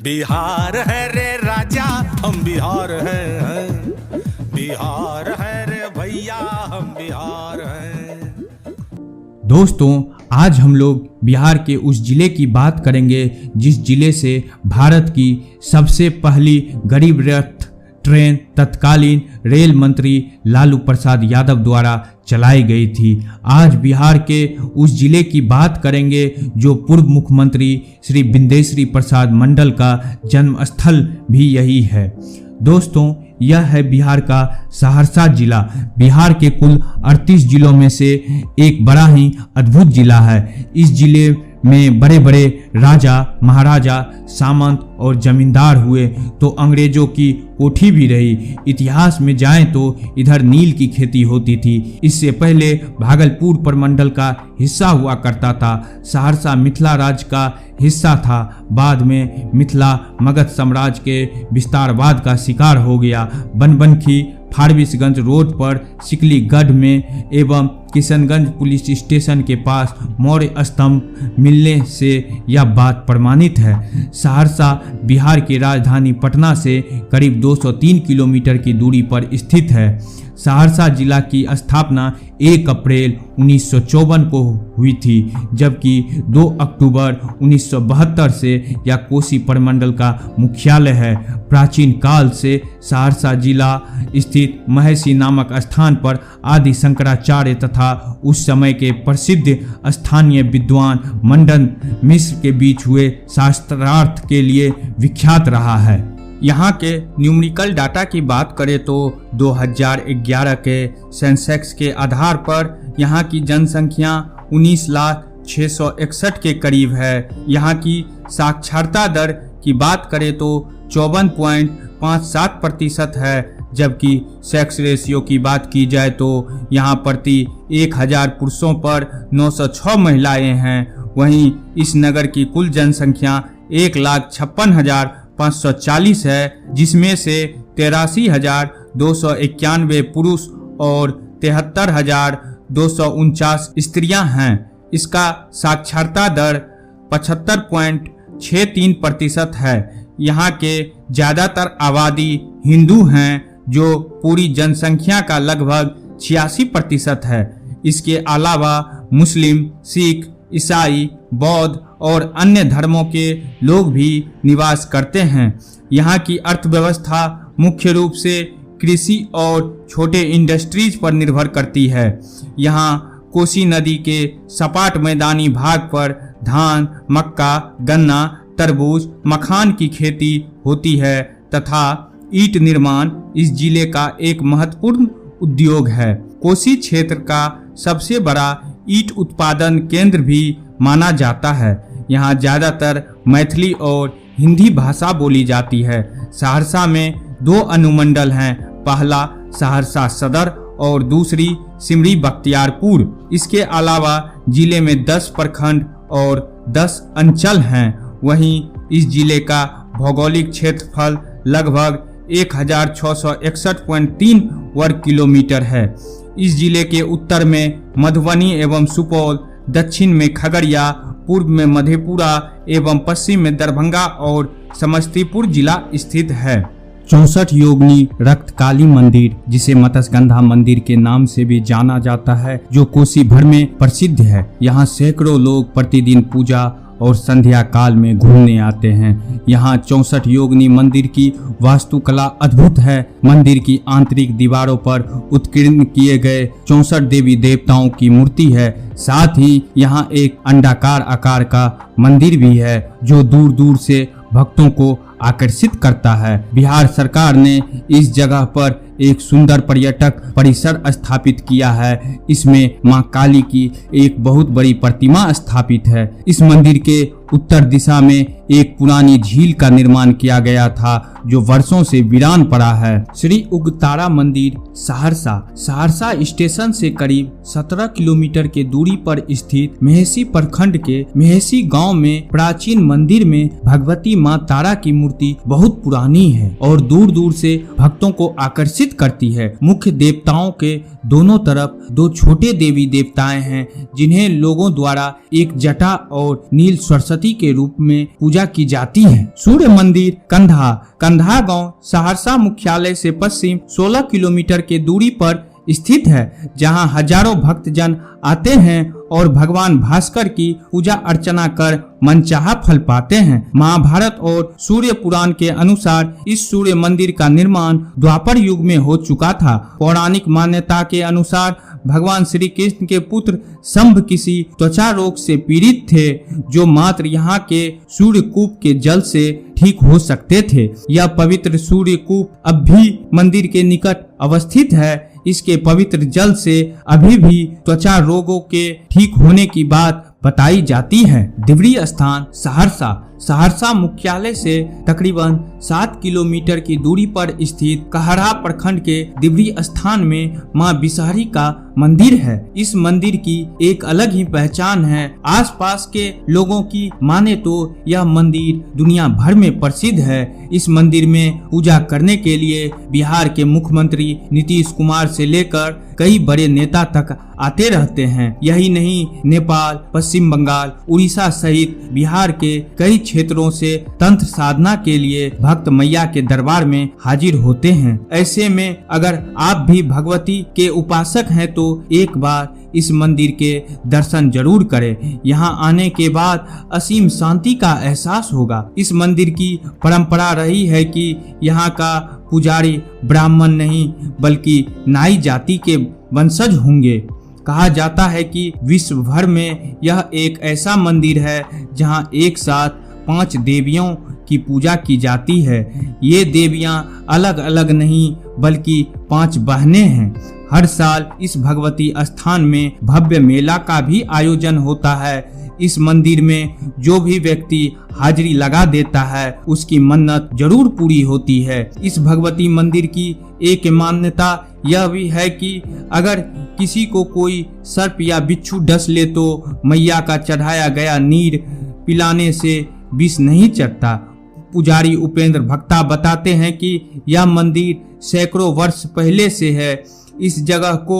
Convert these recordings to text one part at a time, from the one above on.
बिहार है रे राजा हम बिहार हैं, बिहार है रे भैया हम बिहार हैं। दोस्तों, आज हम लोग बिहार के उस जिले की बात करेंगे जिस जिले से भारत की सबसे पहली गरीब रथ ट्रेन तत्कालीन रेल मंत्री लालू प्रसाद यादव द्वारा चलाई गई थी। आज बिहार के उस जिले की बात करेंगे जो पूर्व मुख्यमंत्री श्री विंदेश्वरी प्रसाद मंडल का जन्म स्थल भी यही है। दोस्तों, यह है बिहार का सहरसा जिला। बिहार के कुल 38 जिलों में से एक बड़ा ही अद्भुत जिला है। इस जिले में बड़े बड़े राजा महाराजा सामंत और जमींदार हुए तो अंग्रेजों की कोठी भी रही। इतिहास में जाएं तो इधर नील की खेती होती थी। इससे पहले भागलपुर प्रमंडल का हिस्सा हुआ करता था। सहरसा मिथिला राज्य का हिस्सा था। बाद में मिथिला मगध साम्राज्य के विस्तारवाद का शिकार हो गया। बनबनखी फारबिसगंज रोड पर सिकलीगढ़ में एवं किशनगंज पुलिस स्टेशन के पास मौर्य स्तंभ मिलने से यह बात प्रमाणित है। सहरसा बिहार की राजधानी पटना से करीब 203 किलोमीटर की दूरी पर स्थित है। सहरसा जिला की स्थापना 1 अप्रैल 1954 को हुई थी, जबकि 2 अक्टूबर 1972 से यह कोसी प्रमंडल का मुख्यालय है। प्राचीन काल से सहरसा जिला स्थित महसी नामक स्थान पर आदि शंकराचार्य तथा उस समय के प्रसिद्ध स्थानीय विद्वान मंडन मिश्र के बीच हुए शास्त्रार्थ के लिए विख्यात रहा है। यहाँ के न्यूमेरिकल डाटा की बात करें तो 2011 के सेंसेक्स के आधार पर यहाँ की जनसंख्या 19,661 के करीब है। यहाँ की साक्षरता दर की बात करें तो 54.57% है, जबकि सेक्स रेशियो की बात की जाए तो यहाँ प्रति 1000 पुरुषों पर 906 महिलाएं हैं। वहीं इस नगर की कुल जनसंख्या 1,56,540 है, जिसमें से 83,291 पुरुष और 73,249 स्त्रियां हैं। इसका साक्षरता दर 75.63% है। यहाँ के ज़्यादातर आबादी हिंदू हैं, जो पूरी जनसंख्या का लगभग 86% है। इसके अलावा मुस्लिम, सिख, ईसाई, बौद्ध और अन्य धर्मों के लोग भी निवास करते हैं। यहाँ की अर्थव्यवस्था मुख्य रूप से कृषि और छोटे इंडस्ट्रीज पर निर्भर करती है। यहाँ कोसी नदी के सपाट मैदानी भाग पर धान, मक्का, गन्ना, तरबूज, मखान की खेती होती है तथा ईंट निर्माण इस जिले का एक महत्वपूर्ण उद्योग है। कोसी क्षेत्र का सबसे बड़ा ईंट उत्पादन केंद्र भी माना जाता है। यहाँ ज़्यादातर मैथिली और हिंदी भाषा बोली जाती है। सहरसा में 2 अनुमंडल हैं, पहला सहरसा सदर और दूसरी सिमरी बख्तियारपुर। इसके अलावा जिले में 10 प्रखंड और 10 अंचल हैं। वहीं इस जिले का भौगोलिक क्षेत्रफल लगभग 1661.3 वर्ग किलोमीटर है। इस जिले के उत्तर में मधुबनी एवं सुपौल, दक्षिण में खगड़िया, पूर्व में मधेपुरा एवं पश्चिम में दरभंगा और समस्तीपुर जिला स्थित है। 64 योगिनी रक्तकाली मंदिर, जिसे मत्स्यगंधा मंदिर के नाम से भी जाना जाता है, जो कोसी भर में प्रसिद्ध है। यहाँ सैकड़ों लोग प्रतिदिन पूजा और संध्या काल में घूमने आते हैं। यहाँ 64 योगिनी मंदिर की वास्तुकला अद्भुत है। मंदिर की आंतरिक दीवारों पर उत्कीर्ण किए गए 64 देवी देवताओं की मूर्ति है। साथ ही यहाँ एक अंडाकार आकार का मंदिर भी है, जो दूर दूर से भक्तों को आकर्षित करता है। बिहार सरकार ने इस जगह पर एक सुंदर पर्यटक परिसर स्थापित किया है। इसमें मां काली की एक बहुत बड़ी प्रतिमा स्थापित है। इस मंदिर के उत्तर दिशा में एक पुरानी झील का निर्माण किया गया था, जो वर्षों से वीरान पड़ा है। श्री उग्रतारा मंदिर सहरसा स्टेशन से करीब 17 किलोमीटर के दूरी पर स्थित मेहसी प्रखंड के मेहसी गांव में प्राचीन मंदिर में भगवती मां तारा की मूर्ति बहुत पुरानी है और दूर दूर से भक्तों को आकर्षित करती है। मुख्य देवताओं के दोनों तरफ 2 छोटे देवी देवताएं हैं, जिन्हें लोगों द्वारा एक जटा और नील सरस्वती सरस्वती के रूप में पूजा की जाती है। सूर्य मंदिर कंधा गांव सहरसा मुख्यालय से पश्चिम 16 किलोमीटर के दूरी पर स्थित है, जहां हजारों भक्तजन आते हैं और भगवान भास्कर की पूजा अर्चना कर मनचाहा फल पाते हैं। महाभारत और सूर्य पुराण के अनुसार इस सूर्य मंदिर का निर्माण द्वापर युग में हो चुका था। पौराणिक मान्यता के अनुसार भगवान श्री कृष्ण के पुत्र शंभ किसी त्वचा रोग से पीड़ित थे, जो मात्र यहाँ के सूर्य कूप के जल से ठीक हो सकते थे। यह पवित्र सूर्य कूप अब भी मंदिर के निकट अवस्थित है। इसके पवित्र जल से अभी भी त्वचा रोगों के ठीक होने की बात बताई जाती है। दिव्री स्थान सहरसा मुख्यालय से तकरीबन 7 किलोमीटर की दूरी पर स्थित कहरा प्रखंड के दिव्री स्थान में मां बिसहरी का मंदिर है। इस मंदिर की एक अलग ही पहचान है। आसपास के लोगों की माने तो यह मंदिर दुनिया भर में प्रसिद्ध है। इस मंदिर में पूजा करने के लिए बिहार के मुख्यमंत्री नीतीश कुमार से लेकर कई बड़े नेता तक आते रहते हैं। यही नहीं, नेपाल, पश्चिम बंगाल, उड़ीसा सहित बिहार के कई क्षेत्रों से तंत्र साधना के लिए भक्त मैया के दरबार में हाजिर होते हैं। ऐसे में अगर आप भी भगवती के उपासक हैं तो एक बार इस मंदिर के दर्शन जरूर करें। यहाँ आने के बाद असीम शांति का एहसास होगा। इस मंदिर की परंपरा रही है कि यहाँ का पुजारी ब्राह्मण नहीं बल्कि नाई जाति के वंशज होंगे। कहा जाता है कि विश्व भर में यह एक ऐसा मंदिर है जहाँ एक साथ 5 देवियों की पूजा की जाती है। ये देवियां अलग अलग नहीं बल्कि 5 बहनें हैं। हर साल इस भगवती स्थान में भव्य मेला का भी आयोजन होता है। इस मंदिर में जो भी व्यक्ति हाजिरी लगा देता है उसकी मन्नत जरूर पूरी होती है। इस भगवती मंदिर की एक मान्यता यह भी है कि अगर किसी को कोई सर्प या बिच्छू डस ले तो मैया का चढ़ाया गया नीर पिलाने से विष नहीं चढ़ता। पुजारी उपेंद्र भक्ता बताते हैं कि यह मंदिर सैकड़ों वर्ष पहले से है। इस जगह को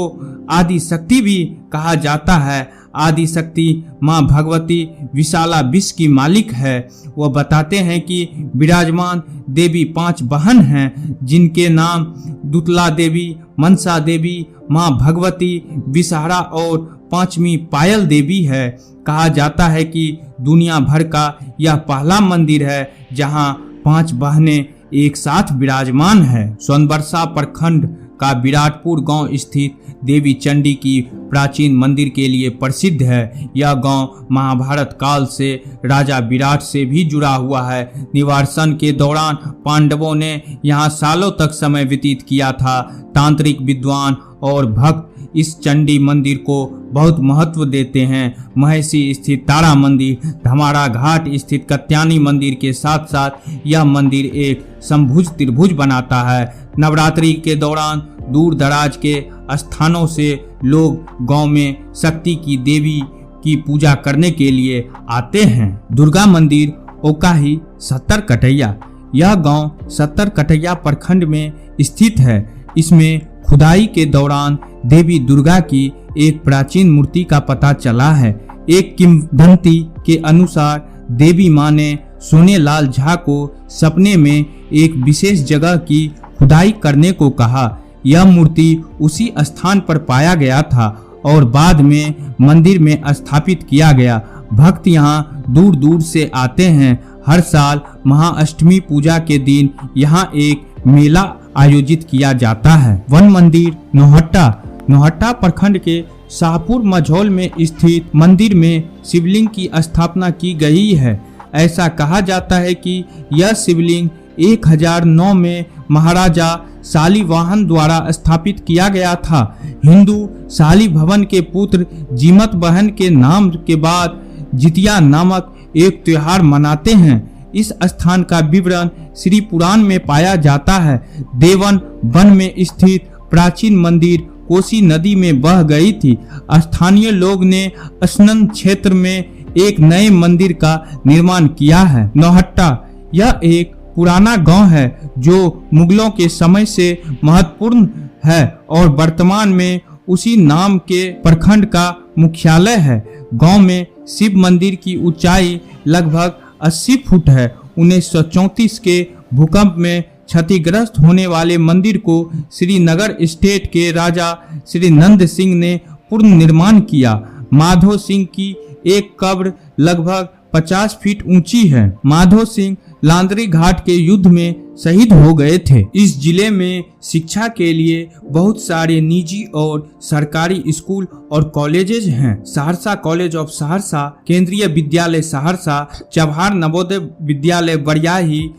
आदि शक्ति भी कहा जाता है। आदि शक्ति माँ भगवती विशाला विश्व की मालिक है। वह बताते हैं कि विराजमान देवी 5 बहन हैं, जिनके नाम दुतला देवी, मनसा देवी, माँ भगवती, विषहरा और 5वीं पायल देवी है। कहा जाता है कि दुनिया भर का यह पहला मंदिर है जहां 5 बहनें एक साथ विराजमान है। सोनबरसा प्रखंड का विराटपुर गांव स्थित देवी चंडी की प्राचीन मंदिर के लिए प्रसिद्ध है। यह गांव महाभारत काल से राजा विराट से भी जुड़ा हुआ है। निवासन के दौरान पांडवों ने यहां सालों तक समय व्यतीत किया था। तांत्रिक विद्वान और भक्त इस चंडी मंदिर को बहुत महत्व देते हैं। महेशी स्थित तारा मंदिर, धमारा घाट स्थित कत्यानी मंदिर के साथ साथ यह मंदिर एक समभुज त्रिभुज बनाता है। नवरात्रि के दौरान दूर दराज के स्थानों से लोग गांव में शक्ति की देवी की पूजा करने के लिए आते हैं। दुर्गा मंदिर ओकाही 70 कटैया, यह गांव 70 कटैया प्रखंड में स्थित है। इसमें खुदाई के दौरान देवी दुर्गा की एक प्राचीन मूर्ति का पता चला है। एक किंवदंती के अनुसार देवी मां ने सोनेलाल झा को सपने में एक विशेष जगह की खुदाई करने को कहा। यह मूर्ति उसी स्थान पर पाया गया था और बाद में मंदिर में स्थापित किया गया। भक्त यहाँ दूर दूर से आते हैं। हर साल महाअष्टमी पूजा के दिन यहाँ एक मेला आयोजित किया जाता है। वन मंदिर नौहट्टा प्रखंड के शाहपुर मझौल में स्थित मंदिर में शिवलिंग की स्थापना की गई है। ऐसा कहा जाता है कि यह शिवलिंग 1009 में महाराजा शालिवाहन द्वारा स्थापित किया गया था। हिंदू शाली भवन के पुत्र जीमत बहन के नाम के बाद जितिया नामक एक त्योहार मनाते हैं। इस स्थान का विवरण श्री पुराण में पाया जाता है। देवन वन में स्थित प्राचीन मंदिर कोसी नदी में बह गई थी। स्थानीय लोग ने स्नान क्षेत्र में एक नए मंदिर का निर्माण किया है। नौहट्टा यह एक पुराना गांव है जो मुगलों के समय से महत्वपूर्ण है और वर्तमान में उसी नाम के प्रखंड का मुख्यालय है। गांव में शिव मंदिर की ऊंचाई लगभग 80 फुट है। 1934 के भूकंप में क्षतिग्रस्त होने वाले मंदिर को श्रीनगर स्टेट के राजा श्री नंद सिंह ने पुनर्निर्माण किया। माधो सिंह की एक कब्र लगभग 50 फीट ऊंची है। माधो सिंह लांदरी घाट के युद्ध में शहीद हो गए थे। इस जिले में शिक्षा के लिए बहुत सारे निजी और सरकारी स्कूल और कॉलेजेस हैं। सहरसा कॉलेज ऑफ सहरसा, केंद्रीय विद्यालय सहरसा, जवाहर नवोदय विद्यालय बरियाही,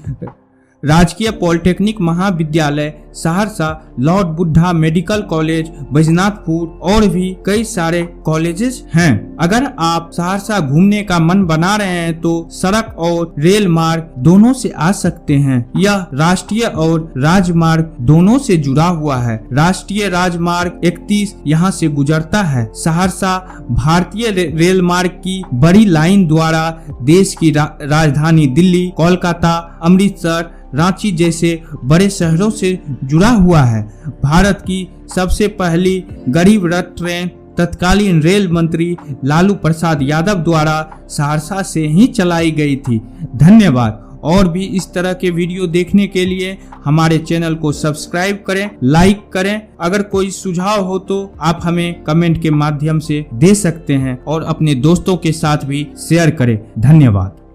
राजकीय पॉलिटेक्निक महाविद्यालय Saharsa, Lord Buddha medical college Baijnathpur और भी कई सारे कॉलेजेस हैं। अगर आप सहरसा घूमने का मन बना रहे हैं तो सड़क और रेल मार्ग दोनों से आ सकते हैं। यह राष्ट्रीय और राजमार्ग दोनों से जुड़ा हुआ है। राष्ट्रीय राजमार्ग 31 यहाँ से गुजरता है। सहरसा भारतीय रेल मार्ग की बड़ी लाइन द्वारा देश की राजधानी दिल्ली, कोलकाता, अमृतसर, रांची जैसे बड़े शहरों से जुड़ा हुआ है। भारत की सबसे पहली गरीब रथ ट्रेन तत्कालीन रेल मंत्री लालू प्रसाद यादव द्वारा सहरसा से ही चलाई गई थी। धन्यवाद। और भी इस तरह के वीडियो देखने के लिए हमारे चैनल को सब्सक्राइब करें, लाइक करें। अगर कोई सुझाव हो तो आप हमें कमेंट के माध्यम से दे सकते हैं और अपने दोस्तों के साथ भी शेयर करें। धन्यवाद।